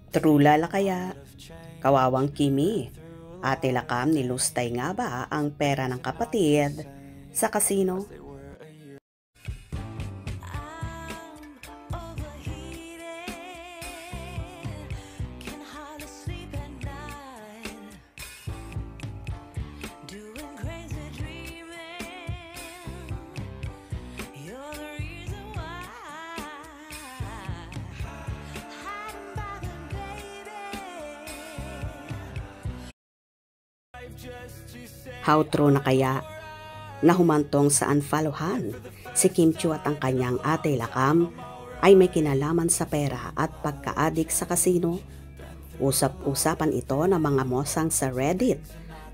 True lala kaya? Kawawang Kimi. Ate Lakam nilustay nga ba ang pera ng kapatid sa kasino? How true na kaya na humantong sa unfollowan si Kim Chiu at ang kanyang ate Lakam ay may kinalaman sa pera at pagka-addict sa kasino? Usap-usapan ito ng mga mosang sa Reddit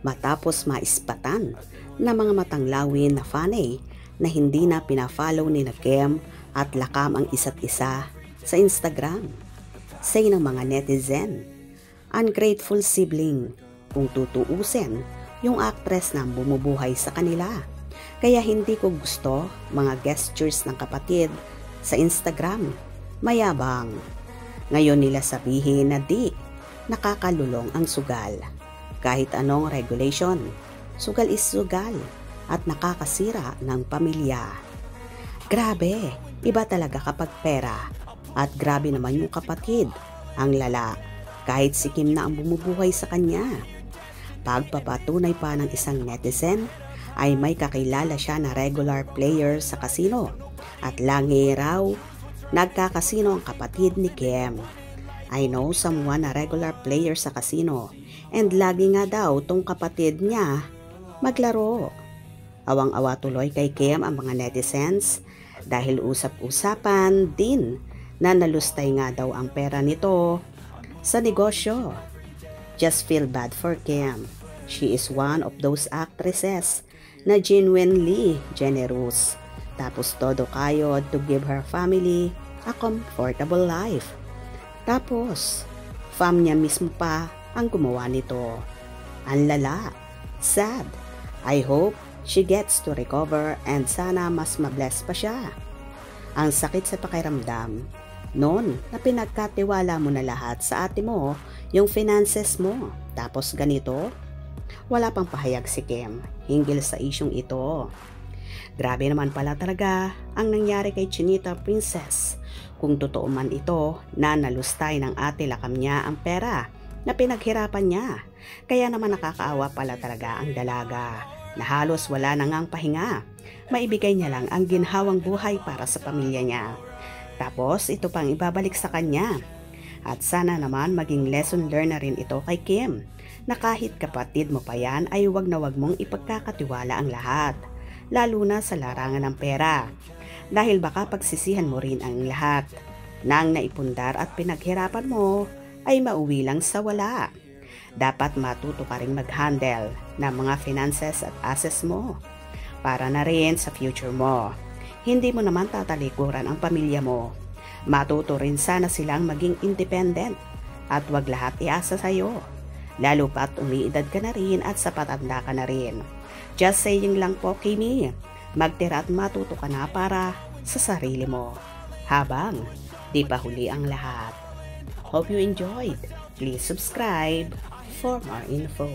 matapos maispatan na mga matanglawin na fanay na hindi na pinafollow ni na Kim at Lakam ang isa't isa sa Instagram. Say ng mga netizen, ungrateful sibling kung tutuusin yung actress na bumubuhay sa kanila. Kaya hindi ko gusto mga gestures ng kapatid sa Instagram. Mayabang. Ngayon nila sabihin na di nakakalulong ang sugal. Kahit anong regulation, sugal is sugal at nakakasira ng pamilya. Grabe, iba talaga kapag pera. At grabe naman yung kapatid, ang lala. Kahit si Kim na ang bumubuhay sa kanya. Pagpapatunay pa ng isang netizen ay may kakilala siya na regular player sa kasino at lagi raw nagkakasino ang kapatid ni Kim. I know someone na regular player sa kasino and lagi nga daw tong kapatid niya maglaro. Awang-awa tuloy kay Kim ang mga netizens dahil usap-usapan din na nalustay nga daw ang pera nito sa negosyo. Just feel bad for Kim. She is one of those actresses na genuinely generous. Tapos todo kayod to give her family a comfortable life. Tapos, fam niya mismo pa ang gumawa nito. Ang lala. Sad. I hope she gets to recover and sana mas mabless pa siya. Ang sakit sa pakiramdam noon na pinagkatiwala mo na lahat sa ate mo, yung finances mo. Tapos ganito, wala pang pahayag si Kim hinggil sa isyong ito. Grabe naman pala talaga ang nangyari kay Chinita Princess. Kung totoo man ito na nalustay ng ate Lakam niya ang pera na pinaghirapan niya. Kaya naman nakakaawa pala talaga ang dalaga na halos wala na ngang pahinga. Maibigay niya lang ang ginhawang buhay para sa pamilya niya. Tapos ito pang ibabalik sa kanya. At sana naman maging lesson learned na rin ito kay Kim na kahit kapatid mo pa yan ay wag na wag mong ipagkakatiwala ang lahat. Lalo na sa larangan ng pera. Dahil baka pagsisihan mo rin ang lahat. Nang naipundar at pinaghirapan mo ay mauwi lang sa wala. Dapat matuto ka rin mag-handle ng mga finances at assets mo para na rin sa future mo. Hindi mo naman tatalikuran ang pamilya mo. Matuto rin sana silang maging independent at wag lahat iasa sa'yo. Lalo pa't umiidad ka na rin at sa patanda ka na rin. Just saying lang po, Kimi, magtira at matuto ka na para sa sarili mo. Habang di pa huli ang lahat. Hope you enjoyed. Please subscribe for more info.